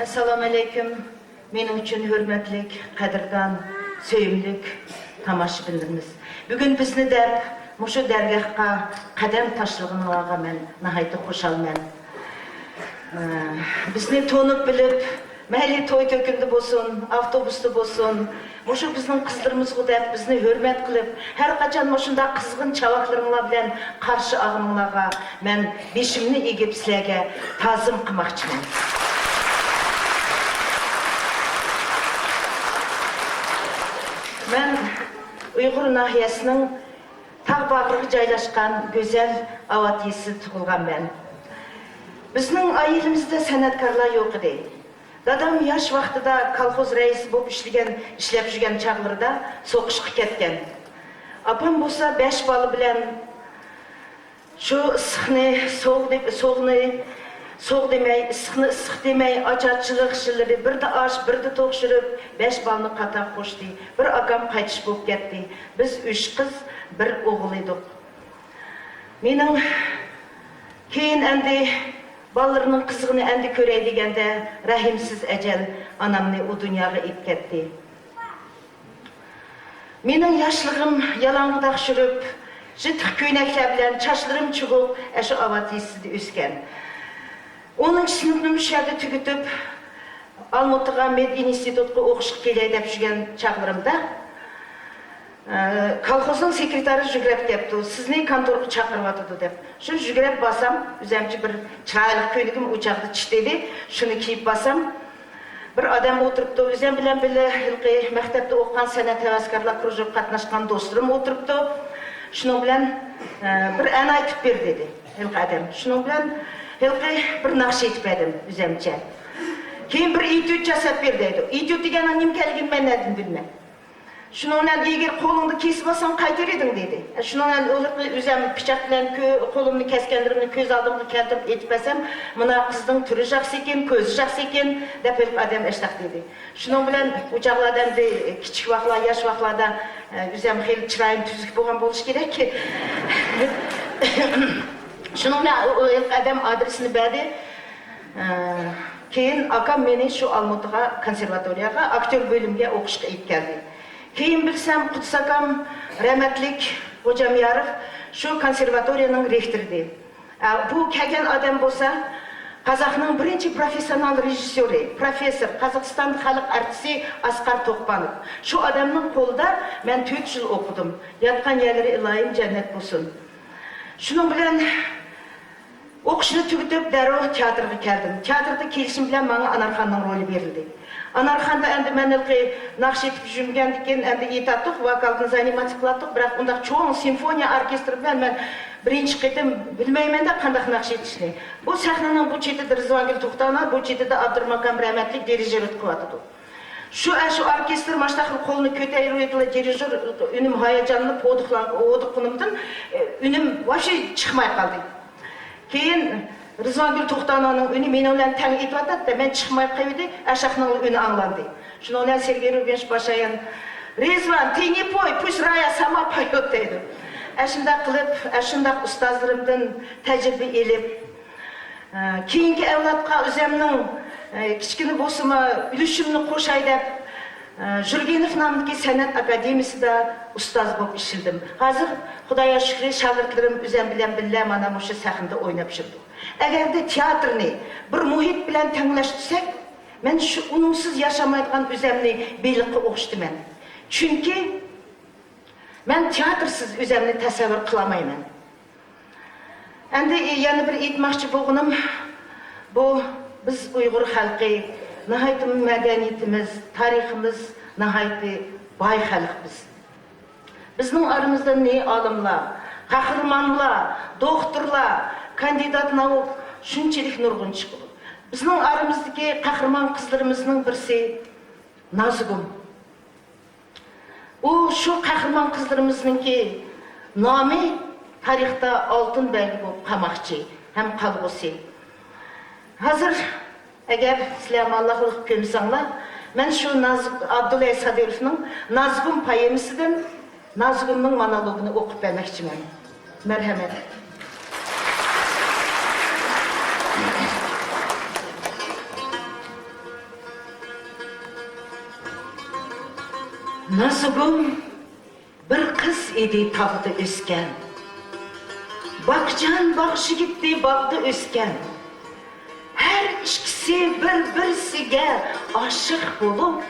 Assalamu alaikum. Benim için hürmetlik, kadirdan, söyümlük tamaşibinlerimiz. Bugün bizni de muşu dergahqa qadam taşlığınılağa men nahaytı xoşalman. Bizni tonup bilip, məhəlli toy tökündü bolsun, avtobusda bolsun, muşu bizning qızlarımız qudab bizni hürmet qilib, her qaçan muşunda qızgın çavaqlarınla bilen qarşı ağınılağa men beşimni egip sizlarga tazim qilmoqchiman. Ben Uyghur nahiyasının tağ-bağrığı caylaşkan güzel avatisi tuğulgan ben. Bizning ailemizde sanatkarlar yok idi. Dadam yaş vaqtida kolxoz reisi bo'lib ishlab жүрген chaqlarida so'qishga ketgan. Apam bo'lsa 5 bola bilan shu issiqni soğuk demey, ıssık demey, açarçılık işleri, bir de aş, bir de toğuşurup, 5 balını qatak qo'shdi. Bir akam qaytish bo'lib ketdi. Biz 3 qiz, bir o'g'il edik. Mening keyin endi ballarının qizig'ini endi ko'ray deganda rahimsiz ajal anamni u dunyoga ib ketdi. Mening yoshligim yalang'oq shurib, jitiq ko'ynaklar bilan chochlarim chug'ib, shu avatisida o'sgan. 10 sınıfını şəhərdə tükütüb, Almatığa Medin İnstitutqa oxuşuq keley deb жүрген çağlarımda kolxozun sekretari жүгіріп kepti, sizni kontorga chaqirvatıdı deb. Şunu жүгіріп basam, üzəmçi bir çıraylık köynügüm uçaqda çişdeydi, şunu kiyip basam, bir adam oturuptu, üzəm bilen bile məktəbdə oxuyan sənət həvəskarlar krujov qatnaşqan dostlarım oturuptu, şunun bilen bir ən aytıb bir dedi, adam. Şunun bilen bir naqsh etib edim üzəmçə. Keyin bir etüt jasab berdi. Etüt degani nimkeligini men nedim bilmem. Şununla eğer kolunu kesip alsan qaytar edin dedi. Şununla üzəm pichaq bilan kolumni keskenlerimni ko'z aldımga keltirib etpesem, mına qızning türü жақсы ekan, ko'zi жақсы ekan deb adam eshtaq dedi. Şunun bilan uçaqlardan kichik vaqtlar, yosh vaqtlarda üzəm xeyli chiroyim tuzuk bo'lgan bo'lish kerak ki. Şununla adam adresini verdi. Keyin akam beni şu Almatıga konservatoriyaga, aktör bölümge oqishga ip geldi. Keyin bilsem Quds akam rahmetlik Hocamyarov şu konservatoriyanın rektordi. Bu kelgen adam bolsa Qazaqның birinci profesyonal rejissörü, profesör, Qazaqstan xalq artisti Asqar Toqpanov. Şu adamның қолында men 4 yıl okudum. Yatqan yerleri ilayim cennet bolsun. Şunun bilen Oqishni tugutib darrov teatrga keldim. Teatrda kelishim bilan menga Anarxonning roli berildi. Anarxonda endi men naqsh etib жүргәндән endi etatib vokalni zanimatsiya qildik, biroq unda cho'ng simfoniya orkestri bilan men birinchi qitim bilmayman da qanday naqsh etishni. Bu sahnaning bu chetida Rizvongul To'xtanov, bu chetida Abdurmakam rahmatli dirijor qilyotdi. Şu orkestr maştaqlı qo'lni ko'tarib dirijor unim hayajonlanib o'diqlanimdan unim вообще chiqmay qoldi. Keyin Rizvongul To'xtanovning uni men bilan tang etib atadi, men chiqmay qo'ydi, ashaqning uni anglandi. Shuni bilan Sergey Rubinch Pashayan, "Rizvan, ты не пой, пусть Raya сама поет" dedi. Ashunda qilib, ashunda ustozlarimdan tajriba elib, keyingi avlodga o'zimning kichkina bo'lsa-mu ulushimni qo'shay deb Jurgenov nomidagi san'at akademiyasida ustoz bo'lib ishildim. Hozir Xudoga shukr, shogirdlarim o'zim bilan birga mana shu sahnada o'ynab yurdi. Agarda teatrni bir muhit bilan tanglashtirsak, men shu unumsiz yashamaydigan o'zimni beliqqa o'xshataman. Chunki men teatrsiz o'zimni tasavvur qilmayman. Endi yana bir aytmoqchi bo'lganim, bu biz Uyg'ur xalqi nihayet medeniyetimiz, tariximiz nihayet bay xalqmiz. Bizning aramızda ne alimlar, qahramonlar, doktorlar, kandidat nauk shunchalik nurg'un chiqdi. Bizning aramizdagi qahramon qizlarimizning birisi Nazgum. U shu qahramon qizlarimizninki nomi tarixda oltin belgi bo'lib qolmoqchi, ham qolg'usi. Hozir eğer sizler Allah'lık ko'msanglar, men şu Abdullah Sadirovning Nazgum poemasidan Nazgumning monologini o'qib bermoqchiman. Marhamat. Nazgum bir kız idi tağda ösken. Bakcan bakışı gitti bağda ösken. Her ikisi bir-birisiga aşık bulup,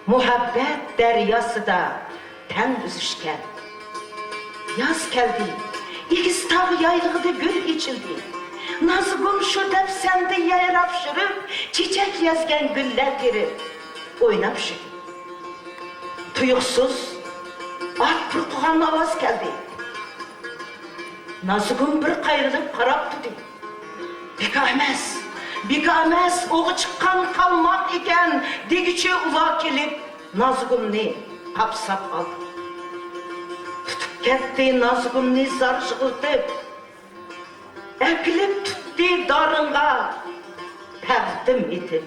muhabbet deryası da ten üzüşken. Yaz geldi, ikiz tağ yaylığıda gül içildi. Nazgum şu depsende yayrap şırıp, çiçek yazgen güller girip, oynap şırıp. Tuyuksuz, at pırtıgan avaz geldi. Nazgum bir kayrılıp karap tutdu. Bekamez, oğu çıkkan kalmak iken, degiçe ula kelip, Nazgumni kapsap aldı. Tutup ketti Nazgumni zar jığıltıp, ekilip tuttu darınga, təqdim etip.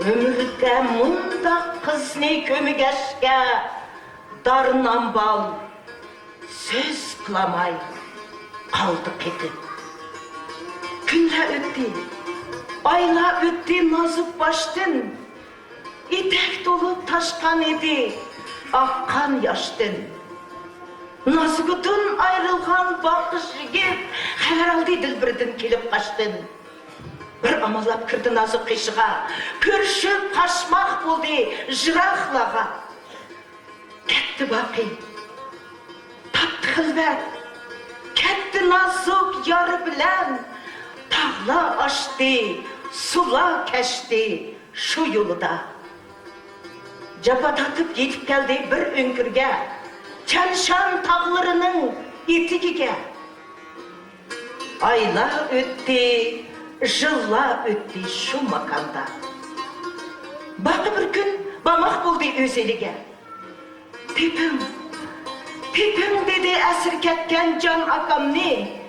Ömürde munda kızını kömügeşke, darınan bal, söz kılamay, kaldı petip. Günler öttü, aylar öttü nazik baştın, İtek dolu taşkan idi, akkan yaştın. Nazgutun ayrılgan bakış yigit, haber aldı dilbirden kelip kaçtın. Bir amallap kirdi nazik kışığa, körüşüp kaçmak buldu jıraqlağa. Ketті baqi, tatlı xilvat, ketті nazik yarı bilen, tağla açtı, sula keşti şu yolda. Capa tatıp yetip geldi bir önkürge, Çanşan tağlarının etigiga. Aylar ötti, yıllar ötti şu makanda. Bakı bir gün bamak buldu özeliga. Tepim dedi esir ketken can akamni.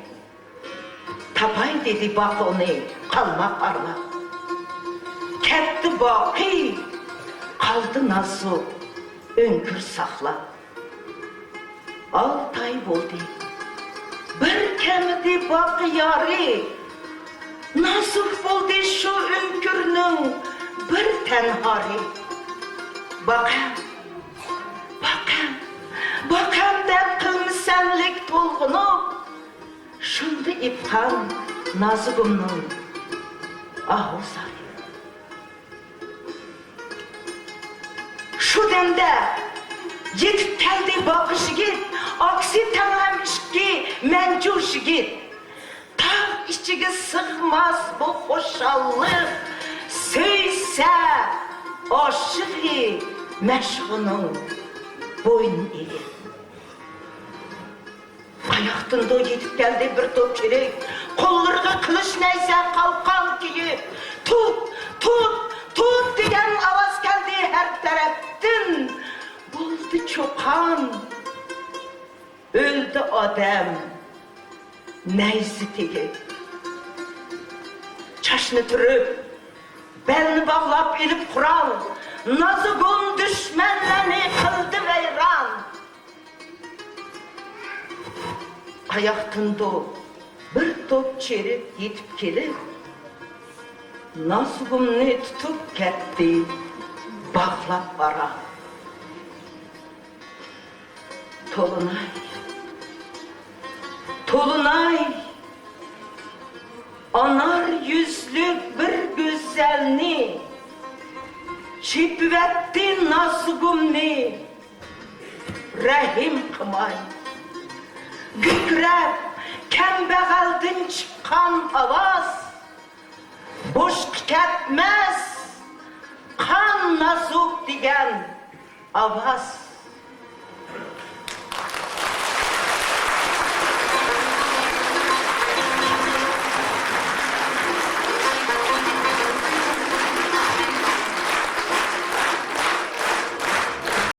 Tapay dedi bakı onu kalmak arla. Ketti bakı, kaldı nasıl önkür sakla. 6 ay oldu. Bir kemidi bakı yarı. Nasıl oldu şu önkürünün bir tenhari. Bakam da kılmışsenlik tolğunup, şunda ipkan Nazgum'nun ahu sarı. Şu demde yetip geldi bakışı git, aksi tamam işki mencur git. Ta içige sığmaz bu hoşallık, söyse aşığı meşhunun boyun eği. Ayaktında yetip geldi bir top çelik, kollarına kılıç neyse kalkan ki, tut diyen avaz geldi her taraftan. Buldu çokan, öldü adam, neyzi tegi. Çaşını türüp, belini bağlap elip kural, Nazgum düşmenlerini kıldı veyran. Ayaktında bir top çerik yetip gelip, Nazgum'ni tutup ketti, bağlap bara. Tolunay, anar yüzlü bir güzelni, çipvetti Nazgum'ni, rahim kımay. Gükrep, kembeğaldın çıkan avaz, boş ketmez, kan Nazgum digen avaz.